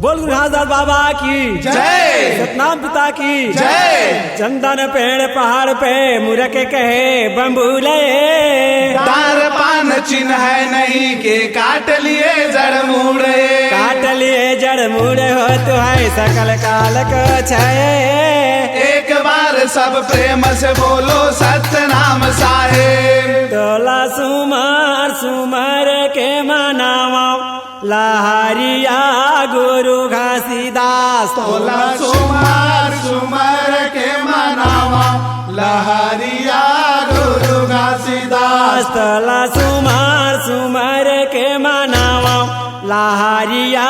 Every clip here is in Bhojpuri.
बोल गुरु घासदास बाबा की जय। सतनाम पिता की जय। चंदन पेड़ पहाड़ पे मुरक कहे बम्बूले तार पान चिन्ह है नहीं के काट लिए जड़ मूड़े। काट लिए जड़ मूड़े हो तो है सकल काल को छाए। एक बार सब प्रेम से बोलो सत्य नाम साहेब। तोला सुमार सुमार के मनावा लहरिया गुरु घासीदास। तोला सुमार सुमार के मनावा लहरिया गुरु घासीदास। तोला सुमार सुमार के मनावा लहरिया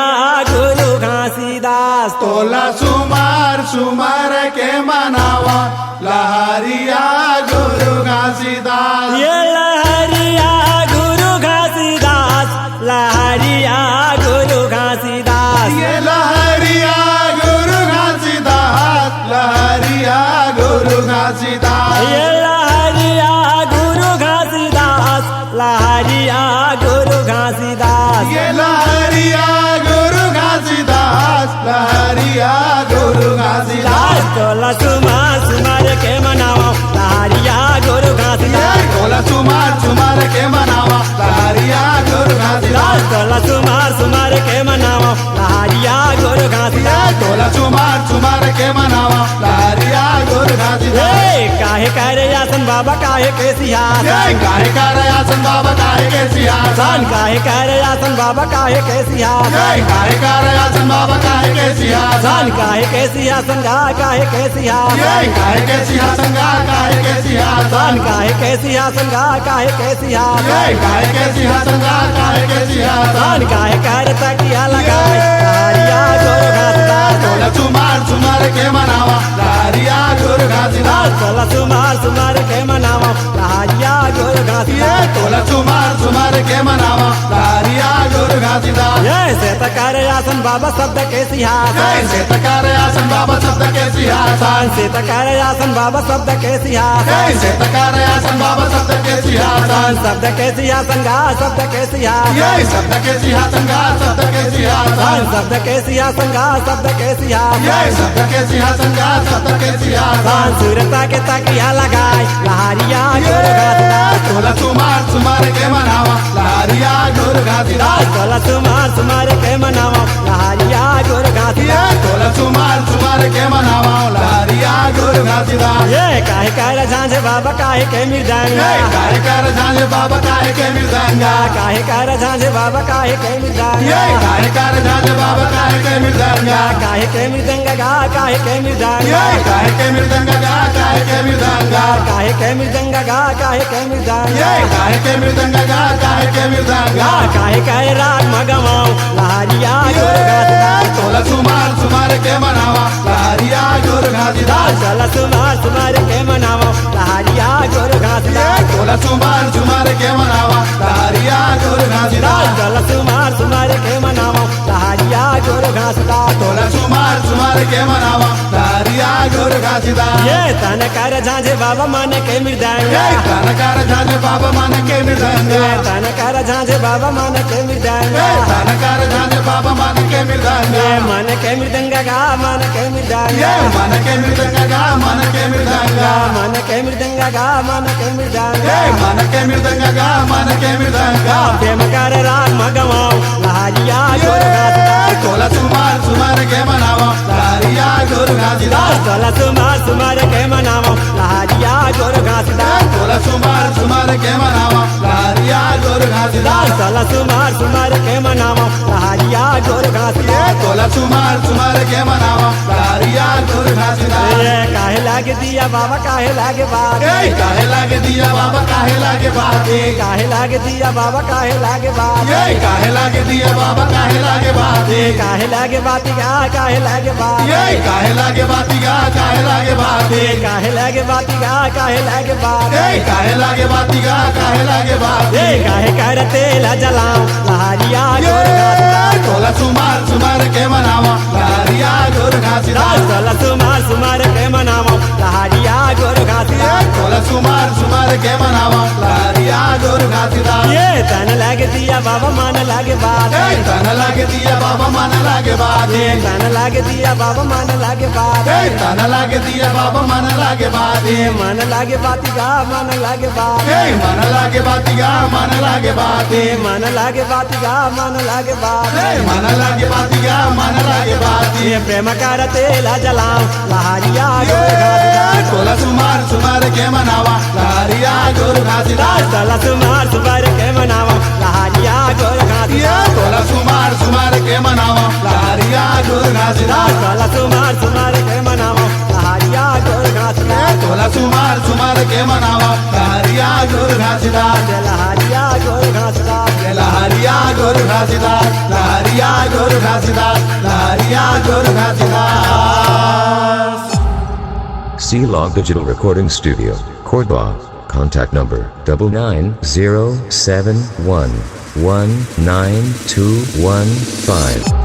गुरु घासीदास। तोला सुमार सुमार के मनावा लहरिया गुरु घासीदास। ये लहरिया गुरु घासीदास लहरिया गुरु घासीदास। ये लहरिया गुरु घासीदास लहरिया गुरु घासीदास। ये लहरिया गुरु घासीदास लहरिया गुरु घासीदास। ये लहरिया गुरु घासीदास लहरिया गुरु घासीदास। तोला सुमार सुमार के मनावा लहरिया गुरु घासीदास। तोला सुमार सुमार के मनावा लहरिया गुरु घासीदास। तोला सुमार सुमार के मनावा लहरिया गुरु घासीदास। तोला सुमार सुमार के मनावा लहरिया गुरु घासीदास। काहे करे आसन बाबा काहे के सिंहासन। काहे करे आसन बाबा काहे के सिंहासन। काहे करे आसन बाबा काहे के सिंहासन। काहे करे आसन बाबा काहे के सिंहासन। काहे के सिंहासन काहे के सिंहासन। काहे के सिंहासन काहे के सिंहासन। काहे के सिंहासन काहे के सिंहासन। काहे के सिंहासन काहे के सिंहासन। काहे कर तकिया लगाए लहरिया गुरु घासीदास। तोला सुमार सुमार के मनावा लहरिया गुरु घासीदास। तोला सुमार सुमार के मनावा लहरिया गुरु घासीदास। तोला सुमार सुमार के मनावा लहरिया गुरु घासीदास। से तकार आसन बाबा शब्द के सिंहासन। से तकार आसन बाबा शब्द के सिंहासन। से तकार आसन बाबा शब्द के सिंहासन। से तकार आसन बाबा शब्द के सिंहासन। शब्द के सिंहासन शब्द के सिंहासन। शब्द के सिंहासन शब्द के सिंहासन। शब्द के सिंहासन शब्द के सिंहासन। शब्द के सिंहासन शब्द के सिंहासन। सूरता के तकिया लगाए लहरिया गुरु घासीदास। तोला सुमार सुमार के मनावा लहरिया गुरु घासीदास। तोला सुमार सुमार के मनावा लहरिया गुरु घासीदास। तोला सुमार सुमार के मनावा लहरिया गुरु घासीदास। काहे कर झांझ बाबा काहे के मृदंग। काहे कर झांझ बाबा काहे के मृदंग। काहे कर झांझ बाबा काहे के मृदंग। काहे कर झांझ बाबा काहे के मृदंग। काहे के मृदंग काहे के मृदंग। काहे के मृदंग काहे के मृदंग। काहे के मृदंग काहे के मृदंग। काहे के मृदंग काहे के मृदंग। काहे कर राग मगवाओ लहरिया गुरु घासीदास। तोला सुमार सुमार के मनावा लहरिया गुरु घासीदास। तोला सुमार सुमार के मनावा लहरिया गुरु घासीदास। तोला सुमार सुमार के मनावा लहरिया गुरु घासीदास। तोला सुमार सुमार के मनावा लहरिया गुरु घासीदास। तोला सुमार सुमार के मनावा लहरिया गुरु घासीदास। तन कर झांझे बाबा मन के मृदंग। तन कर झांझ बाबा मन के मृदंग। तन कर झांझे बाबा मन के मृदंग। तन कर झांझ बाबा मन के मृदंग। मन के मृदंग मन के मृदंग। मन के मृदंग मन के मृदंग। मन के मृदंग मन के मृदंग। मन के मृदंग मन के मृदंग। प्रेम कर राग मगवाओ लहरिया गुरु घासीदास। तोला सुमार सुमार के मनावा लहरिया गुरु घासीदास। तोला सुमार सुमार के मनावा लहरिया गुरु घासीदास। तोला सुमार सुमार के मनावा लहरिया गुरु घासीदास। तोला सुमार सुमार के मनावा लहरिया गुरु घासीदास। तोला सुमार सुमार के मनावा लहरिया गुरु घासीदास। काहे लागे दिया बाबा काहे लागे बात। काहे लागे दिया बाबा काहे लागे बात। काहे लागे दिया बाबा काहे लागे बात। काहे लागे दिया बाबा काहे लागे बात। काहे लागे बाती काहे लागे बात। काहे लागे बाती काहे लागे बात। काहे लागे बाती काहे लागे बात। काहे लागे बाती काहे लागे बात। काहे कर तेल जलाओ लहरिया गुरु घासीदास। तोला सुमार सुमार के मनावा लहरिया गुरु घासीदास। तोला सुमार सुमार के मनावा लहरिया गुरु घासीदास। तोला सुमार सुमार के मनावा लहरिया गुरु गुरु घासीदास ये तन लागे दिया बाबा मन लागे बात हे तन लागे दिया बाबा मन लागे बात ये तन लागे दिया बाबा मन लागे बात हे तन लागे दिया बाबा मन लागे बात ये मन लागे बाती गा मन लागे बात हे मन लागे बातिया मन लागे बात ये मन लागे बाती गा मन लागे बात हे मन लागे बातिया मन लागे बात ये प्रेम कर तेला जलाऊं लहरिया गुरु घासीदास तोला सुमार के मनावा लहरिया गुरु घासीदास तला सुमार सुबार के मनावा लहरिया गुरु घासीदास तोला सुमार के मनावा लहरिया गुरु घासीदास तला सुमार सुमार के मनावा लहरिया गुरु घासीदास तोला सुमार के मनावा लहरिया गुरु घासीदास लहरिया गुरु घासीदास लहरिया गुरु घासीदास लहरिया गुरु घासीदास लहरिया गुरु Ghasidas C-Log Digital Recording Studio, Cordoba. Contact number 9907119215.